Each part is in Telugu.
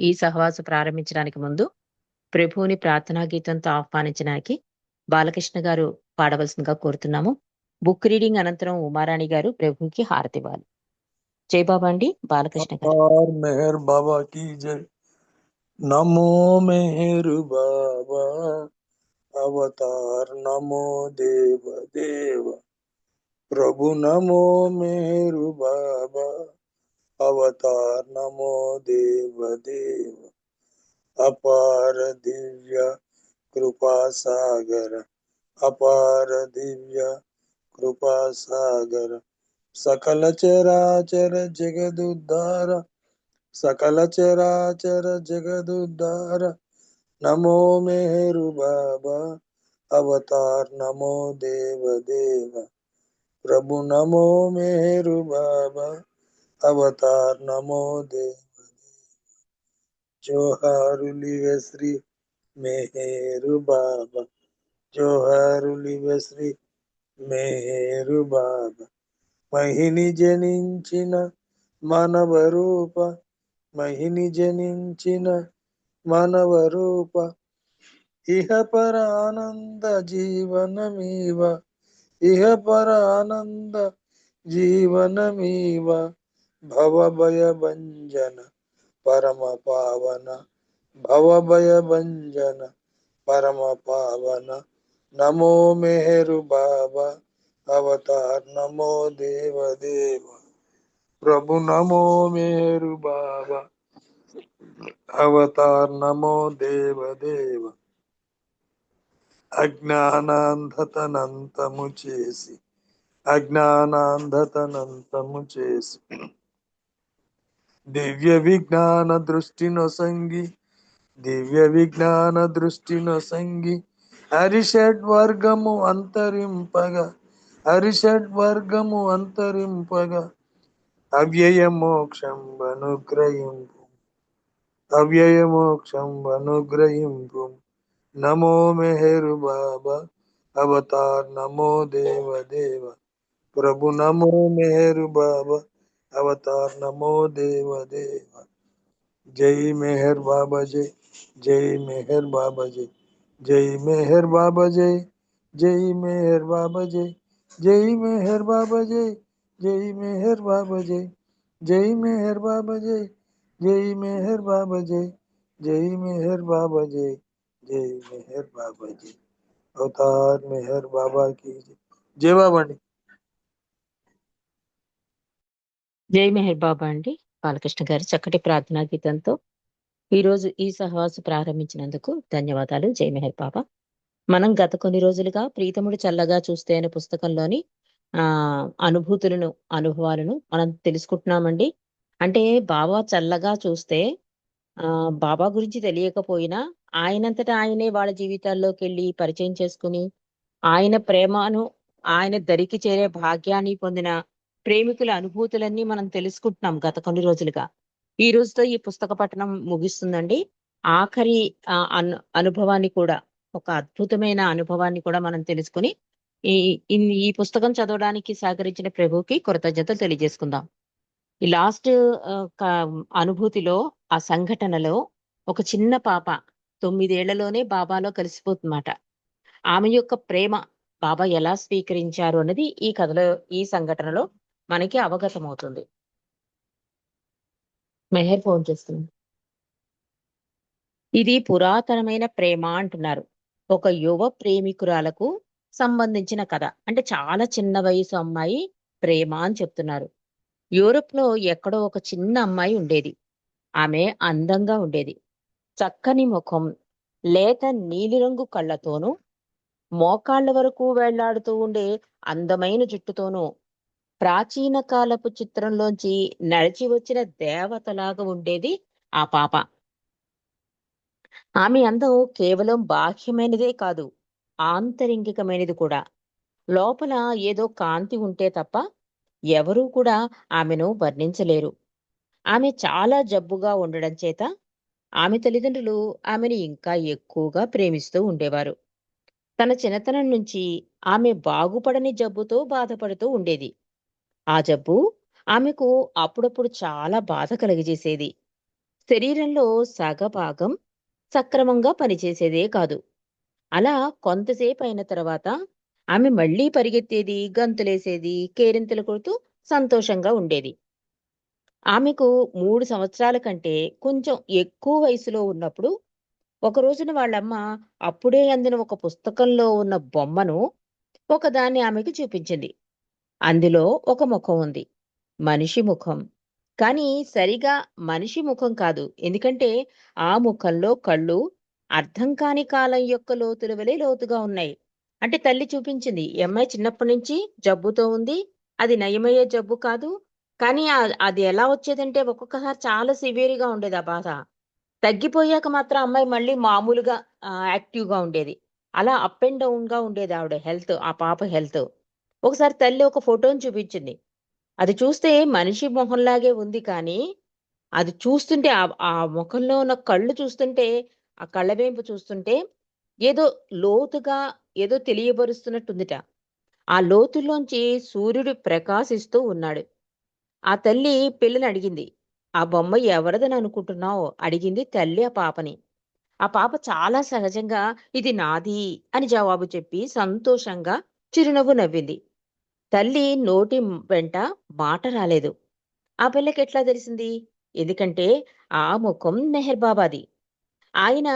ఈ సహవాసం ప్రారంభించడానికి ముందు ప్రభువుని ప్రార్థనా గీతంతో ఆహ్వానించడానికి బాలకృష్ణ గారు పాడవలసిందిగా కోరుతున్నాము. బుక్ రీడింగ్ అనంతరం ఉమారాణి గారు ప్రభువుకి హారతివ్వాలి. జై బాబా అండి. బాలకృష్ణ గారు. और मेहर बाबा की जय। नमो मेहर बाबा अवतार, नमो देव देव प्रभु, नमो मेहर बाबा अवतार, नमो देव देव अपार दिव्य कृपा सागर, अपार दिव्य कृपा सागर, सकल चराचर जगदुद्धार, सकल चराचर जगदुद्धार, नमो मेहरु बाबा अवतार, नमो देव देव प्रभु, नमो मेहरु बाबा अवतार, नमो देव जोहारुलिवे श्री मेहरु बाबा, जोहारुलिवे श्री मेहरु बाबा, महिनी जनिंచిన మానవ రూప, మహిని జనించిన మానవ రూప, ఇహ పర ఆనంద జీవనమీవ, ఇహ పర ఆనంద జీవనమీవ, భవభయ భంజన పరమ పావన, భవభయ భంజన పరమ పావన, నమో మెహరు బాబా अवतार, नमो देव देव प्रभु, नमो मेरु बाबा अवतार, नमो देव देव అజ్ఞానాంధతనంతము చేసి, అజ్ఞానాంధతనంతము చేసి దివ్య విజ్ఞాన దృష్టిను సంగి, దివ్య విజ్ఞాన దృష్టిను సంగి హరిషడ్ వర్గము అంతరింపగా, హరిషడ్ వర్గము అంతరింపగా అవ్యయ మోక్షం అనుగ్రహింపు, అవ్యయ మోక్షం అనుగ్రహింపు, నమో మెహరు బాబా अवतार, नमो देव देव प्रभु, नमो मेहर बाबा अवतार, नमो देव देव जय मेहर बाबा जय, जय मेहर बाबा जय, जय मेहर बाबा जय, जय मेहर बाबा जय, जय मेहर बाबा जय, जय मेहर बाबा जय, जय मेहर बाबा जय, जय मेहर बाबा जय, जय मेहर बाबा जय, जय मेहर बाबा जय अवतार मेहर बाबा की जय बाबा अंडी। జై మెహర్ బాబా అండి. బాలకృష్ణ గారు చక్కటి ప్రార్థనా గీతంతో ఈ రోజు ఈ సహవాసం ప్రారంభించినందుకు ధన్యవాదాలు. జై మెహర్ బాబా. మనం గత కొన్ని రోజులుగా ప్రీతముడు చల్లగా చూస్తే అనే పుస్తకంలోని అనుభూతులను, అనుభవాలను మనం తెలుసుకుంటున్నామండి. అంటే బాబా చల్లగా చూస్తే బాబా గురించి తెలియకపోయినా ఆయనంతటా ఆయనే వాళ్ళ జీవితాల్లోకి వెళ్ళి పరిచయం చేసుకుని ఆయన ప్రేమను, ఆయన దరికి చేరే భాగ్యాన్ని పొందిన ప్రేమికుల అనుభూతులన్నీ మనం తెలుసుకుంటున్నాం గత కొన్ని రోజులుగా. ఈ రోజుతో ఈ పుస్తక పఠనం ముగిస్తుందండి. ఆఖరి అనుభవాన్ని కూడా, ఒక అద్భుతమైన అనుభవాన్ని కూడా మనం తెలుసుకుని ఈ ఈ పుస్తకం చదవడానికి సహకరించిన ప్రభువుకి కృతజ్ఞతలు తెలియజేసుకుందాం. ఈ లాస్ట్ అనుభూతిలో, ఆ సంఘటనలో ఒక చిన్న పాప 9 ఏళ్లలోనే బాబాలో కలిసిపోతుందన్నమాట. ఆమె యొక్క ప్రేమ బాబా ఎలా స్వీకరించారు అన్నది ఈ కథలో, ఈ సంఘటనలో మనకి అవగతమవుతుంది. మెహర్ ఫోన్ చేస్తుంది. ఇది పురాతనమైన ప్రేమ అంటున్నారు. ఒక యువ ప్రేమికురాలకు సంబంధించిన కథ. అంటే చాలా చిన్న వయసు అమ్మాయి ప్రేమ అని చెప్తున్నారు. యూరోప్ లో ఎక్కడో ఒక చిన్న అమ్మాయి ఉండేది. ఆమె అందంగా ఉండేది. చక్కని ముఖం, లేత నీలిరంగు కళ్ళతోనూ, మోకాళ్ల వరకు వేళ్లాడుతూ ఉండే అందమైన జుట్టుతోనూ, ప్రాచీన కాలపు చిత్రంలోంచి నడిచి వచ్చిన దేవతలాగా ఉండేది ఆ పాప. ఆమె అందం కేవలం బాహ్యమైనదే కాదు, ఆంతరింగికమైనది కూడా. లోపల ఏదో కాంతి ఉంటే తప్ప ఎవరూ కూడా ఆమెను వర్ణించలేరు. ఆమె చాలా జబ్బుగా ఉండడం చేత ఆమె తల్లిదండ్రులు ఆమెను ఇంకా ఎక్కువగా ప్రేమిస్తూ ఉండేవారు. తన చిన్నతనం నుంచి ఆమె బాగుపడని జబ్బుతో బాధపడుతూ ఉండేది. ఆ జబ్బు ఆమెకు అప్పుడప్పుడు చాలా బాధ కలిగజేసేది. శరీరంలో సగభాగం సక్రమంగా పనిచేసేదే కాదు. అలా కొంతసేపు అయిన తర్వాత ఆమె మళ్ళీ పరిగెత్తేది, గంతులేసేది, కేరింతలు కొడుతూ సంతోషంగా ఉండేది. ఆమెకు 3 సంవత్సరాల కంటే కొంచెం ఎక్కువ వయసులో ఉన్నప్పుడు ఒక రోజున వాళ్ళమ్మ అప్పుడే అందిన ఒక పుస్తకంలో ఉన్న బొమ్మను ఒకదాన్ని ఆమెకు చూపించింది. అందులో ఒక ముఖం ఉంది. మనిషి ముఖం. కానీ సరిగా మనిషి ముఖం కాదు. ఎందుకంటే ఆ ముఖంలో కళ్ళు అర్థం కాని కాలం యొక్క లోతుల వలె లోతుగా ఉన్నాయి. అంటే తల్లి చూపించింది. ఈ అమ్మాయి చిన్నప్పటి నుంచి జబ్బుతో ఉంది. అది నయమయ్యే జబ్బు కాదు. కానీ అది ఎలా వచ్చేదంటే ఒక్కొక్కసారి చాలా సివియర్‌గా ఉండేది ఆ బాధ. తగ్గిపోయాక మాత్రం అమ్మాయి మళ్ళీ మామూలుగా యాక్టివ్‌గా ఉండేది. అలా అప్ అండ్ డౌన్‌గా ఉండేది ఆవిడ హెల్త్. ఆ పాప హెల్త్. ఒకసారి తల్లి ఒక ఫోటోని చూపించింది. అది చూస్తే మనిషి మొహంలాగే ఉంది కానీ, అది చూస్తుంటే ఆ మొఖంలో ఉన్న కళ్ళు చూస్తుంటే, ఆ కళ్ళవెంపు చూస్తుంటే ఏదో లోతుగా ఏదో తెలియబరుస్తున్నట్టుందిట. ఆ లోతుల్లోంచి సూర్యుడు ప్రకాశిస్తూ ఉన్నాడు. ఆ తల్లి పిల్లని అడిగింది. "ఆ బొమ్మ ఎవరిదని అనుకుంటున్నావు?" అడిగింది తల్లి ఆ పాపని. ఆ పాప చాలా సహజంగా "ఇది నాది" అని జవాబు చెప్పి సంతోషంగా చిరునవ్వు నవ్వింది. తల్లి నోటి వెంట మాట రాలేదు. ఆ పిల్లకెట్లా తెలిసింది? ఎందుకంటే ఆ ముఖం మెహర్ బాబాది. ఆయన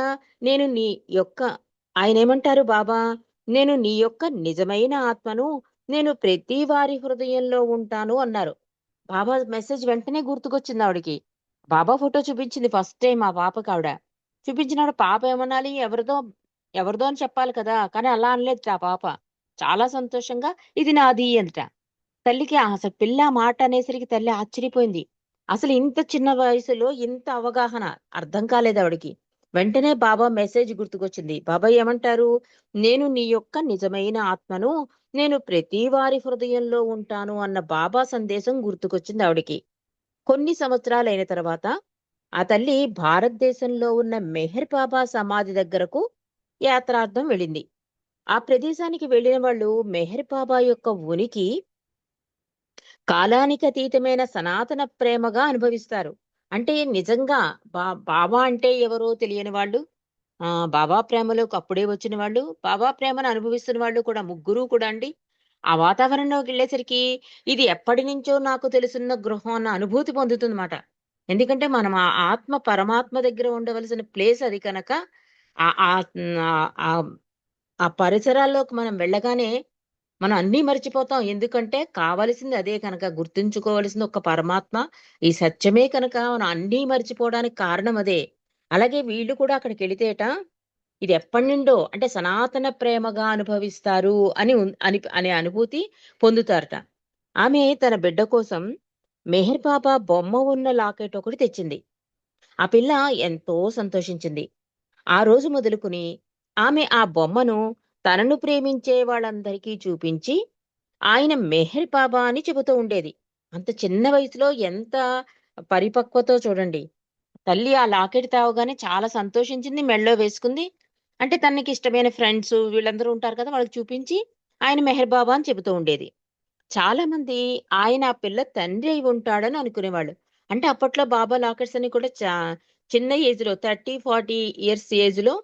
నేను నీ యొక్క ఆయనేమంటారు బాబా? "నేను నీ యొక్క నిజమైన ఆత్మను. నేను ప్రతి వారి హృదయంలో ఉంటాను" అన్నారు. బాబా మెసేజ్ వెంటనే గుర్తుకొచ్చిందావిడకి. బాబా ఫోటో చూపించింది ఫస్ట్ టైమ్ ఆ పాపకావిడ. చూపించినప్పుడు పాప ఏమనాలి? ఎవరిదో ఎవరిదో అని చెప్పాలి కదా! కానీ అలా అనలేదుట ఆ పాప. చాలా సంతోషంగా "ఇది నాది" అందిట. తల్లికి అసలు పిల్ల మాట అనేసరికి తల్లి ఆశ్చర్యపోయింది. అసలు ఇంత చిన్న వయసులో ఇంత అవగాహన అర్థం కాలేదావిడకి. వెంటనే బాబా మెసేజ్ గుర్తుకొచ్చింది. బాబా ఏమంటారు? "నేను నీ యొక్క నిజమైన ఆత్మను. నేను ప్రతి వారి హృదయంలో ఉంటాను" అన్న బాబా సందేశం గుర్తుకొచ్చిందావిడకి. కొన్ని సంవత్సరాలైన తర్వాత ఆ తల్లి భారతదేశంలో ఉన్న మెహర్ బాబా సమాధి దగ్గరకు యాత్రార్థం వెళ్ళింది. ఆ ప్రదేశానికి వెళ్ళిన వాళ్ళు మెహర్ బాబా యొక్క ఉనికి కాలానికి అతీతమైన సనాతన ప్రేమగా అనుభవిస్తారు. అంటే నిజంగా బాబా అంటే ఎవరో తెలియని వాళ్ళు, బాబా ప్రేమలోకి అప్పుడే వచ్చిన వాళ్ళు, బాబా ప్రేమను అనుభవిస్తున్న వాళ్ళు కూడా ముగ్గురు కూడా అండి. ఆ వాతావరణంలోకెళ్ళేసరికి ఇది ఎప్పటినుంచో నాకు తెలుసున్న గృహం అన్న అనుభూతి పొందుతుందన్నమాట. ఎందుకంటే మనం ఆ ఆత్మ పరమాత్మ దగ్గర ఉండవలసిన ప్లేస్ అది కనుక ఆహ్, ఆహ్, హ్మ్. ఆహ్, ఆ పరిసరాల్లోకి మనం వెళ్ళగానే మనం అన్నీ మర్చిపోతాం. ఎందుకంటే కావాల్సింది అదే కనుక. గుర్తుంచుకోవాల్సింది ఒక్క పరమాత్మ. ఈ సత్యమే కనుక మనం అన్నీ మర్చిపోవడానికి కారణం అదే. అలాగే వీళ్ళు కూడా అక్కడికెళితేట ఇది ఎప్పటినుండో అంటే సనాతన ప్రేమగా అనుభవిస్తారు అని అనే అనుభూతి పొందుతారట. ఆమె తన బిడ్డ కోసం మెహర్ బాబా బొమ్మ ఉన్న లాకెట్ ఒకటి తెచ్చింది. ఆ పిల్ల ఎంతో సంతోషించింది. ఆ రోజు మొదలుకొని ఆమె ఆ బొమ్మను తనను ప్రేమించే వాళ్ళందరికీ చూపించి ఆయన మెహర్ బాబా అని చెబుతూ ఉండేది. అంత చిన్న వయసులో ఎంత పరిపక్వతో చూడండి. తల్లి ఆ లాకెట్ తేవగానే చాలా సంతోషించింది. మెడలో వేసుకుంది. అంటే తనకిష్టమైన ఫ్రెండ్స్ వీళ్ళందరూ ఉంటారు కదా! వాళ్ళకి చూపించి ఆయన మెహర్ బాబా అని చెబుతూ ఉండేది. చాలామంది ఆయన ఆ పిల్ల తండ్రి అయి ఉంటాడని అనుకునేవాళ్ళు. అంటే అప్పట్లో బాబా లాకెట్స్ అన్ని కూడా చిన్న ఏజ్‌లో 30, 40 ఇయర్స్ ఏజ్‌లో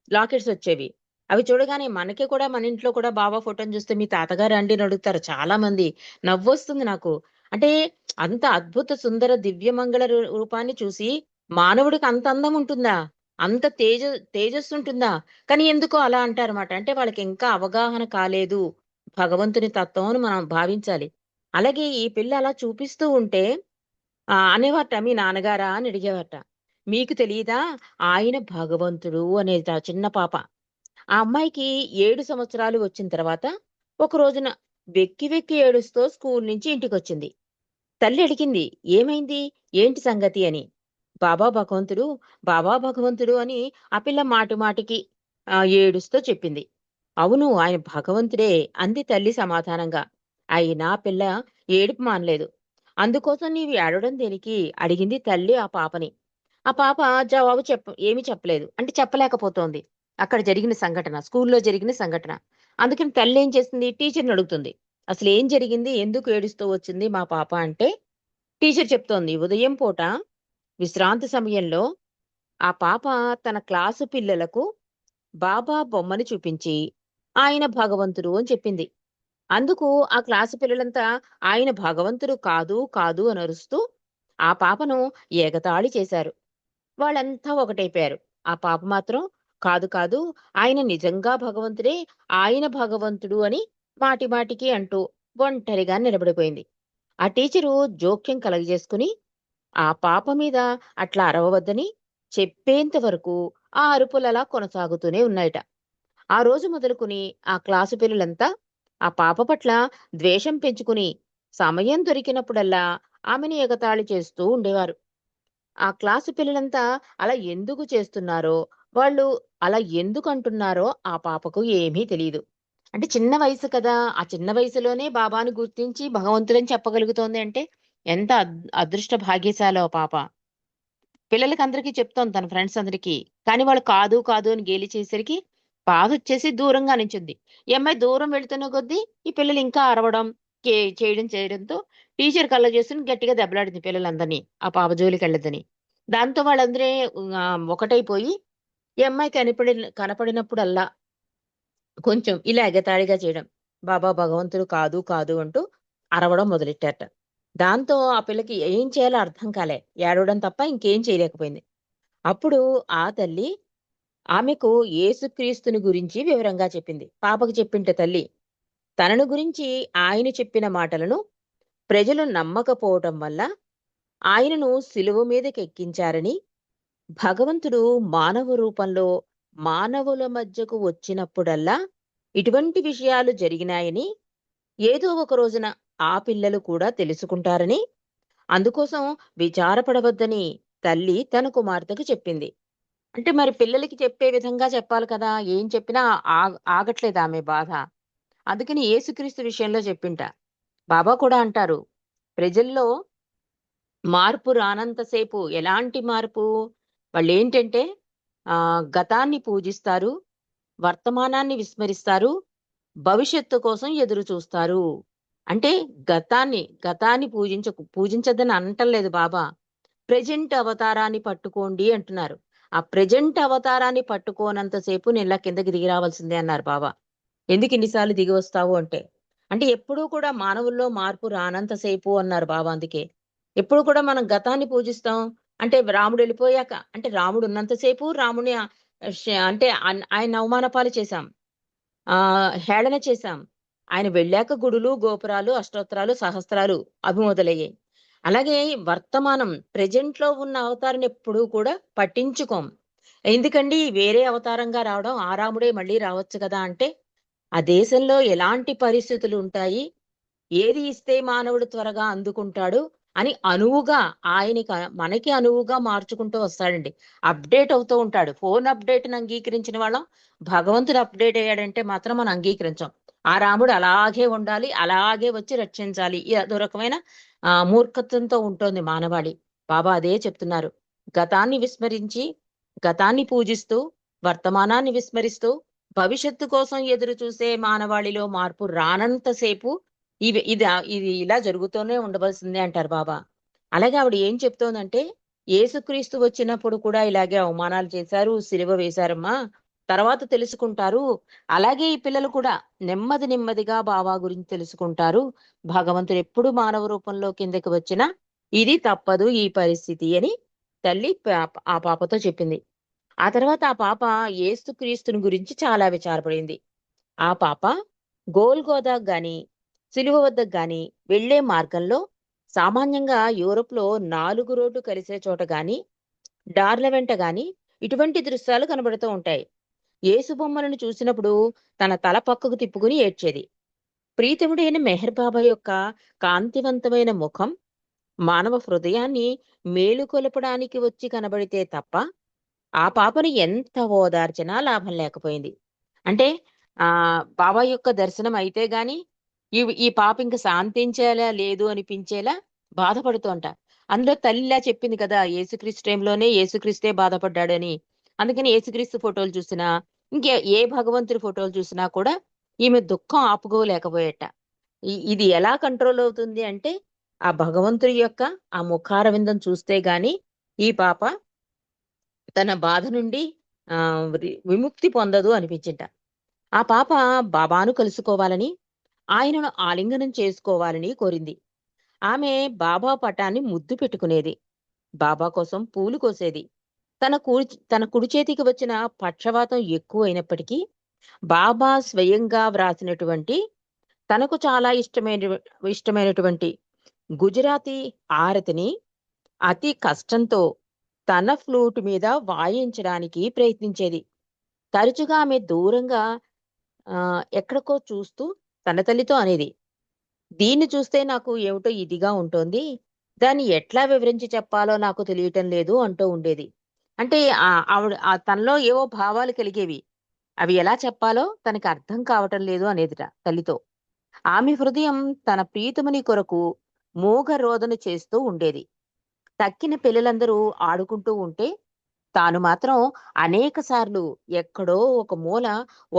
లాకెట్స్ వచ్చేవి. అవి చూడగానే మనకి కూడా మన ఇంట్లో కూడా బాబా ఫోటోని చూస్తే మీ తాతగారా అండి అని అడుగుతారు చాలామంది. నవ్వొస్తుంది నాకు. అంటే అంత అద్భుత సుందర దివ్యమంగళ రూపాన్ని చూసి మానవుడికి అంత అందం ఉంటుందా? అంత తేజస్సు ఉంటుందా? కానీ ఎందుకో అలా అంటారన్నమాట. అంటే వాళ్ళకి ఇంకా అవగాహన కాలేదు. భగవంతుని తత్వం అని మనం భావించాలి. అలాగే ఈ పిల్ల అలా చూపిస్తూ ఉంటే అనేవారట "మీ నాన్నగారా?" అని అడిగేవారట. "మీకు తెలీదా? ఆయన భగవంతుడు" అనేదిట ఆ చిన్న పాప. ఆ అమ్మాయికి 7 సంవత్సరాలు వచ్చిన తర్వాత ఒక రోజున వెక్కి వెక్కి ఏడుస్తూ స్కూల్ నుంచి ఇంటికొచ్చింది. తల్లి అడిగింది, "ఏమైంది? ఏంటి సంగతి?" అని. "బాబా భగవంతుడు, బాబా భగవంతుడు" అని ఆ పిల్ల మాటి మాటికి ఏడుస్తూ చెప్పింది. "అవును, ఆయన భగవంతుడే" అంది తల్లి సమాధానంగా. అయినా ఆ పిల్ల ఏడుపు మానలేదు. "అందుకోసం నీవు ఏడవడం దేనికి?" అడిగింది తల్లి ఆ పాపని. ఆ పాప జవాబు ఏమీ చెప్పలేదు. అంటే చెప్పలేకపోతోంది. అక్కడ జరిగిన సంఘటన, స్కూల్‌లో జరిగిన సంఘటన. అందుకని తల్లేం చేసింది, టీచర్‌ని అడుగుతుంది. "అసలేం జరిగింది? ఎందుకు ఏడుస్తూ వచ్చింది మా పాప" అంటే టీచర్ చెప్తోంది, "ఉదయం పూట విశ్రాంతి సమయంలో ఆ పాప తన క్లాసు పిల్లలకు బాబా బొమ్మని చూపించి ఆయన భగవంతుడు అని చెప్పింది. అందుకు ఆ క్లాసు పిల్లలంతా ఆయన భగవంతుడు కాదు కాదు అని అరుస్తూ ఆ పాపను ఎగతాళి చేశారు. వాళ్ళంతా ఒకటైపోయారు. ఆ పాప మాత్రం కాదు కాదు, ఆయన నిజంగా భగవంతుడే, ఆయన భగవంతుడు అని మాటి మాటికి అంటూ ఒంటరిగా నిలబడిపోయింది. ఆ టీచరు జోక్యం కలగజేసుకుని ఆ పాప మీద అట్లా అరవవద్దని చెప్పేంత వరకు ఆ అరుపులలా కొనసాగుతూనే ఉన్నాయట. ఆ రోజు మొదలుకుని ఆ క్లాసు పిల్లలంతా ఆ పాప పట్ల ద్వేషం పెంచుకుని సమయం దొరికినప్పుడల్లా ఆమెని ఎగతాళి చేస్తూ ఉండేవారు. ఆ క్లాసు పిల్లలంతా అలా ఎందుకు చేస్తున్నారో, వాళ్ళు అలా ఎందుకు అంటున్నారో ఆ పాపకు ఏమీ తెలీదు. అంటే చిన్న వయసు కదా! ఆ చిన్న వయసులోనే బాబాను గుర్తించి భగవంతుడని చెప్పగలుగుతోంది అంటే ఎంత అదృష్ట భాగ్యశాలో ఆ పాప. పిల్లలకందరికీ చెప్తోంది తన ఫ్రెండ్స్ అందరికీ. కానీ వాళ్ళు కాదు, కాదు అని గేలి చేసేసరికి బాధొచ్చేసి దూరంగా నించుంది. ఈ అమ్మాయి దూరం వెళ్తున్న కొద్దీ ఈ పిల్లలు ఇంకా అరవడం, చేయడంతో టీచర్ కళ్ళ చేసుకొని గట్టిగా దెబ్బలాడింది పిల్లలందరినీ. ఆ పాప జోలికెళ్ళొద్దని. దాంతో వాళ్ళందరూ ఒకటైపోయి ఈ అమ్మాయి కనపడినప్పుడల్లా కొంచెం ఇలా ఎగతాళిగా చేయడం. బాబా భగవంతుడు కాదు, కాదు అంటూ అరవడం మొదలెట్టారట. దాంతో ఆ పిల్లకి ఏం చేయాలో అర్థం కాలే. ఏడవడం తప్ప ఇంకేం చేయలేకపోయింది. అప్పుడు ఆ తల్లి ఆమెకు యేసుక్రీస్తుని గురించి వివరంగా చెప్పింది. పాపకు చెప్పింట తల్లి. తనను గురించి ఆయన చెప్పిన మాటలను ప్రజలు నమ్మకపోవటం వల్ల ఆయనను శిలువ మీదకెక్కించారని, భగవంతుడు మానవ రూపంలో మానవుల మధ్యకు వచ్చినప్పుడల్లా ఇటువంటి విషయాలు జరిగినాయని, ఏదో ఒక రోజున ఆ పిల్లలు కూడా తెలుసుకుంటారని, అందుకోసం విచారపడవద్దని తల్లి తన కుమార్తెకు చెప్పింది. అంటే మరి పిల్లలకి చెప్పే విధంగా చెప్పాలి కదా! ఏం చెప్పినా ఆగట్లేదు ఆమె బాధ. అందుకని యేసుక్రీస్తు విషయంలో చెప్పింట. బాబా కూడా అంటారు, ప్రజల్లో మార్పు రానంత సేపు ఎలాంటి మార్పు? వాళ్ళేంటంటే గతాన్ని పూజిస్తారు, వర్తమానాన్ని విస్మరిస్తారు, భవిష్యత్తు కోసం ఎదురు చూస్తారు. అంటే గతాన్ని పూజించొద్దని అనటంలేదు బాబా. ప్రెజెంట్ అవతారాన్ని పట్టుకోండి అంటున్నారు. ఆ ప్రెజెంట్ అవతారాన్ని పట్టుకోనంత సేపు నేనిలా కిందకి దిగి రావాల్సిందే అన్నారు బాబా. ఎందుకు ఇన్ని సార్లు దిగి వస్తావు అంటే? అంటే ఎప్పుడూ కూడా మానవుల్లో మార్పు రానంత సేపు అన్నారు బాబా అందుకే. ఎప్పుడు కూడా మనం గతాన్ని పూజిస్తాం. అంటే రాముడు వెళ్ళిపోయాక అంటే రాముడు ఉన్నంత సేపు రాముడిని అంటే ఆయన అవమానపాలు చేశాం. హేళన చేశాం. ఆయన వెళ్ళాక గుడులు, గోపురాలు, అష్టోత్తరాలు, సహస్రాలు అవి మొదలయ్యాయి. అలాగే వర్తమానం ప్రెజెంట్‌లో ఉన్న అవతారాన్ని ఎప్పుడూ కూడా పట్టించుకోం. ఎందుకండి వేరే అవతారంగా రావడం, ఆ రాముడే మళ్ళీ రావచ్చు కదా! అంటే, ఆ దేశంలో ఎలాంటి పరిస్థితులుంటాయి? ఏది ఇస్తే మానవుడు త్వరగా అందుకుంటాడు అని అనువుగా మనకి అనువుగా మార్చుకుంటూ వస్తాడండి. అప్‌డేట్ అవుతూ ఉంటాడు. ఫోన్ అప్‌డేట్‌ని అంగీకరించిన వాళ్ళం, భగవంతుడు అప్‌డేట్ అయ్యాడంటే మాత్రం మనం అంగీకరించం. ఆ రాముడు అలాగే ఉండాలి, అలాగే వచ్చి రక్షించాలి. అదో రకమైన మూర్ఖత్వంతో ఉంటోంది మానవాళి. బాబా అదే చెప్తున్నారు. గతాన్ని విస్మరించి, గతాన్ని పూజిస్తూ, వర్తమానాన్ని విస్మరిస్తూ, భవిష్యత్తు కోసం ఎదురు చూసే మానవాళిలో మార్పు రానంత సేపు ఇది ఇలా జరుగుతూనే ఉండవలసిందే అంటారు బాబా. అలాగే ఆవిడ ఏం చెప్తోందంటే, యేసుక్రీస్తు వచ్చినప్పుడు కూడా ఇలాగే అవమానాలు చేశారు, సిలువ వేశారమ్మా. తర్వాత తెలుసుకుంటారు. అలాగే ఈ పిల్లలు కూడా నెమ్మది నెమ్మదిగా బాబా గురించి తెలుసుకుంటారు. భగవంతుడు ఎప్పుడు మానవ రూపంలో కిందకి వచ్చినా ఇది తప్పదు ఈ పరిస్థితి అని తల్లి ఆ పాపతో చెప్పింది. ఆ తర్వాత ఆ పాప యేసుక్రీస్తుని గురించి చాలా విచారపడింది. ఆ పాప గోల్గోదాకు గాని, సిలువ వద్దకు గాని వెళ్ళే మార్గంలో సామాన్యంగా యూరోప్‌లో 4 రోడ్లు కలిసే చోట గాని, దార్ల వెంట గాని ఇటువంటి దృశ్యాలు కనబడుతూ ఉంటాయి. యేసు బొమ్మలను చూసినప్పుడు తన తల పక్కకు తిప్పుకుని ఏడ్చేది. ప్రీతముడైన మెహర్ బాబా యొక్క కాంతివంతమైన ముఖం మానవ హృదయాన్ని మేలుకొలపడానికి వచ్చి కనబడితే తప్ప, ఆ పాపను ఎంత ఓదార్చినా లాభం లేకపోయింది. అంటే బాబా యొక్క దర్శనం అయితే గాని, ఈ పాప ఇంక శాంతించేలా లేదు అనిపించేలా బాధపడుతోంట. అందులో తల్లి ఇలా చెప్పింది కదా! యేసుక్రీస్తు టైంలోనే యేసుక్రీస్తే బాధపడ్డాడని. అందుకని యేసుక్రీస్తు ఫోటోలు చూసినా, ఏ భగవంతుడి ఫోటోలు చూసినా కూడా ఈమె దుఃఖం ఆపుకోలేకపోయేట. ఇది ఎలా కంట్రోల్ అవుతుంది అంటే, ఆ భగవంతుడి యొక్క ఆ ముఖారవిందం చూస్తే గాని, ఈ పాప తన బాధ నుండి విముక్తి పొందదు అనిపించింట. ఆ పాప బాబాను కలుసుకోవాలని, ఆయనను ఆలింగనం చేసుకోవాలని కోరింది. ఆమె బాబా పటాన్ని ముద్దు పెట్టుకునేది. బాబా కోసం పూలు కోసేది. తన కుడి చేతికి వచ్చిన పక్షవాతం ఎక్కువైనప్పటికీ బాబా స్వయంగా వ్రాసినటువంటి, తనకు చాలా ఇష్టమైనటువంటి గుజరాతీ ఆరతిని అతి కష్టంతో తన ఫ్లూట్ మీద వాయించడానికి ప్రయత్నించేది. తరచుగా ఆమె దూరంగా ఎక్కడికో చూస్తూ తన తల్లితో అనేది, దీన్ని చూస్తే నాకు ఏమిటో ఇదిగా ఉంటోంది. దాన్ని ఎట్లా వివరించి చెప్పాలో నాకు తెలియటం లేదు అంటూ ఉండేది. అంటే ఆవిడ తనలో ఏవో భావాలు కలిగేవి. అవి ఎలా చెప్పాలో తనకి అర్థం కావటం లేదు అనేదిట తల్లితో. ఆమె హృదయం తన ప్రీతముని కొరకు మూగ రోదన చేస్తూ ఉండేది. తక్కిన పిల్లలందరూ ఆడుకుంటూ ఉంటే తాను మాత్రం అనేక సార్లు ఎక్కడో ఒక మూల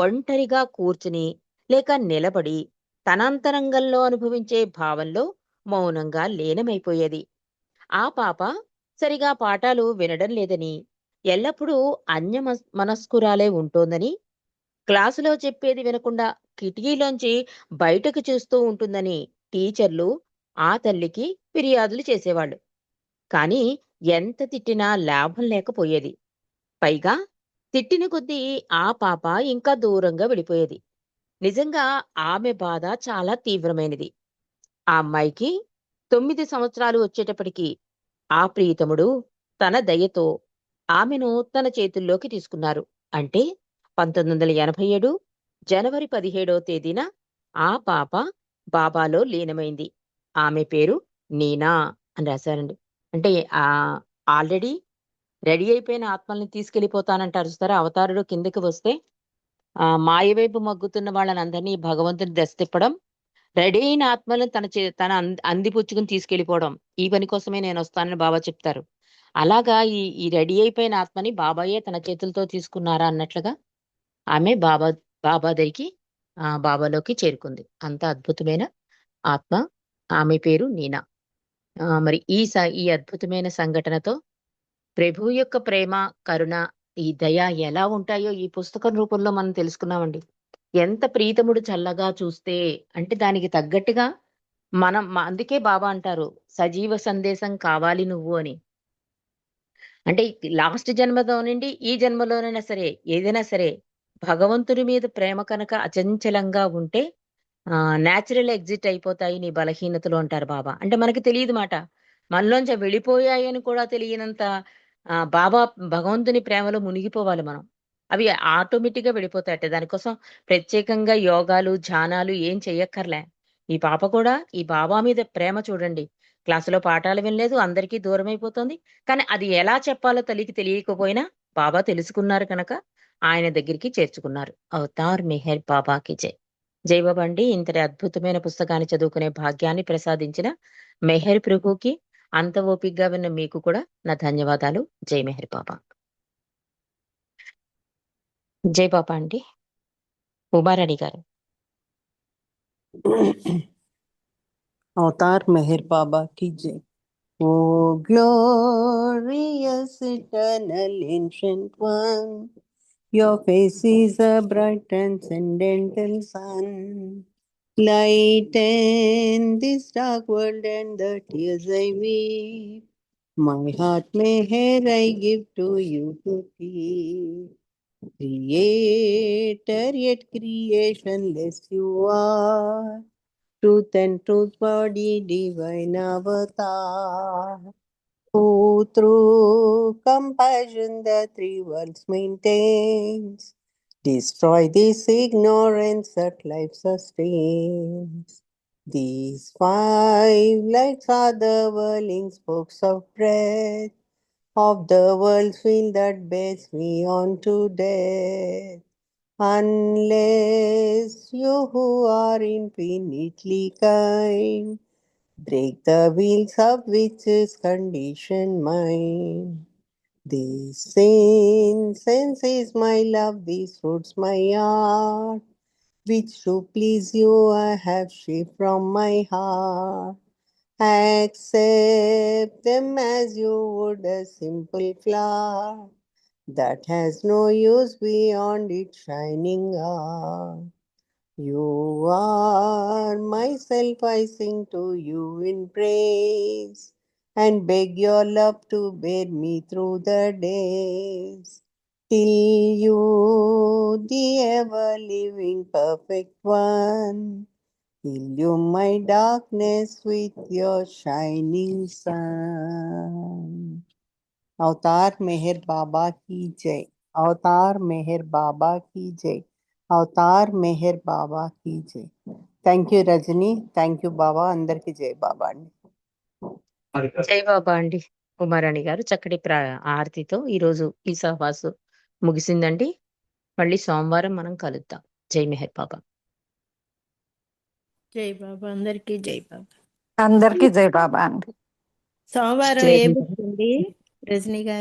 ఒంటరిగా కూర్చుని లేక నిలబడి తనంతరంగంలో అనుభవించే భావంలో మౌనంగా లీనమైపోయేది. ఆ పాప సరిగా పాఠాలు వినడం లేదని, ఎల్లప్పుడూ మనస్కురాలే ఉంటోందని, క్లాసులో చెప్పేది వినకుండా కిటికీలోంచి బయటకు చూస్తూ ఉంటుందని టీచర్లు ఆ తల్లికి ఫిర్యాదులు చేసేవాళ్ళు. కానీ ఎంత తిట్టినా లాభం లేకపోయేది. పైగా తిట్టిన కొద్దీ ఆ పాప ఇంకా దూరంగా వెళ్ళిపోయేది. నిజంగా ఆమె బాధ చాలా తీవ్రమైనది. ఆ అమ్మాయికి 9 సంవత్సరాలు వచ్చేటప్పటికి ఆ ప్రియతముడు తన దయతో ఆమెను తన చేతుల్లోకి తీసుకున్నారు. అంటే 1987 జనవరి 17వ తేదీన ఆ పాప బాబాలో లీనమైంది. ఆమె పేరు నీనా అని రాశారండి. అంటే ఆల్రెడీ రెడీ అయిపోయిన ఆత్మల్ని తీసుకెళ్ళిపోతానంటారు చూస్తారా, అవతారుడు కిందకి వస్తే మాయ వైపు మగ్గుతున్న వాళ్ళనందరినీ భగవంతుని దశ తిప్పడం, రెడీ అయిన ఆత్మలను తన అందిపుచ్చుకుని తీసుకెళ్ళిపోవడం. ఈ పని కోసమే నేను వస్తానని బాబా చెప్తారు. అలాగా ఈ ఈ రెడీ అయిపోయిన ఆత్మని బాబాయే తన చేతులతో తీసుకున్నారా అన్నట్లుగా ఆమె బాబా దగ్గరికి బాబాలోకి చేరుకుంది. అంత అద్భుతమైన ఆత్మ. ఆమె పేరు నీనా. మరి ఈ అద్భుతమైన సంఘటనతో ప్రభువు యొక్క ప్రేమ, కరుణ, ఈ దయ ఎలా ఉంటాయో ఈ పుస్తకం రూపంలో మనం తెలుసుకున్నామండి. ఎంత ప్రీతముడు చల్లగా చూస్తే, అంటే దానికి తగ్గట్టుగా అందుకే బాబా అంటారు, సజీవ సందేశం కావాలి నువ్వు అని. అంటే లాస్ట్ జన్మలోనండి, ఈ జన్మలోనైనా సరే, ఏదైనా సరే భగవంతుడి మీద ప్రేమ కనుక అచంచలంగా ఉంటే నేచురల్ ఎగ్జిట్ అయిపోతాయి నీ బలహీనతలు అంటారు బాబా. అంటే మనకి తెలియదు మాట. మనలోంచి వెళ్ళిపోయాయని కూడా తెలియనంత బాబా భగవంతుని ప్రేమలో మునిగిపోవాలి మనం. అవి ఆటోమేటిక్‌గా వెళ్ళిపోతాయట. దానికోసం ప్రత్యేకంగా యోగాలు, ధ్యానాలు ఏం చెయ్యక్కర్లే. ఈ పాప కూడా ఈ బాబా మీద ప్రేమ చూడండి. క్లాసులో పాఠాలు వినలేదు, అందరికీ దూరమైపోతోంది. కానీ అది ఎలా చెప్పాలో తల్లికి తెలియకపోయినా బాబా తెలుసుకున్నారు కనుక ఆయన దగ్గరికి చేర్చుకున్నారు. అవతార్ మెహర్ బాబాకి జై. జై బాబా అండి. ఇంతటి అద్భుతమైన పుస్తకాన్ని చదువుకునే భాగ్యాన్ని ప్రసాదించిన మెహర్ ప్రభుకి, అంత ఓపికగా విన్న మీకు కూడా నా ధన్యవాదాలు. జై మెహర్ బాబా. జై బాబా అండి. ఉమారాణి గారు. अवतार मेहर बाबा की जय. O glorious eternal ancient one, your face is a bright transcendental sun. Lighten this dark world and the tears I weep. My heart meher I give to you to keep. Creator yet creationless you are. Truth and truth body, divine avatar. Who through compassion the three worlds maintains. Destroy this ignorance that life sustains. These five lights are the whirling spokes of breath of the world's wheel that bears me on to death. Unless you who are infinitely kind break the wheels of which is conditioned mind. This incense is my love, these fruits my art, which to please you I have shaped from my heart. Accept them as you would a simple flower that has no use beyond its shining hour. You are myself, I sing to you in praise and beg your love to bear me through the days. Till you, the ever-living perfect one, illume my darkness with your shining sun. अवतार मेहर बाबा की जय. अवतार मेहर बाबा की जय. अवतार मेहर బాబా की జై. Thank you Rajani. Thank you Baba. అందరికి జై బాబా అండి. జై బాబా అండి. ఉమారాణి గారు చక్కటి ఆరతితో ఈరోజు ఈ సహవాసు ముగిసిందండి. మళ్ళీ సోమవారం మనం కలుద్దాం. జై మెహర్ బాబా. జై బాబా. అందరికీ జై బాబా. అందరికీ జై బాబా అండి. సోమవారం జై ఏ బాబా. బుక్ అండి రజనీ గారు?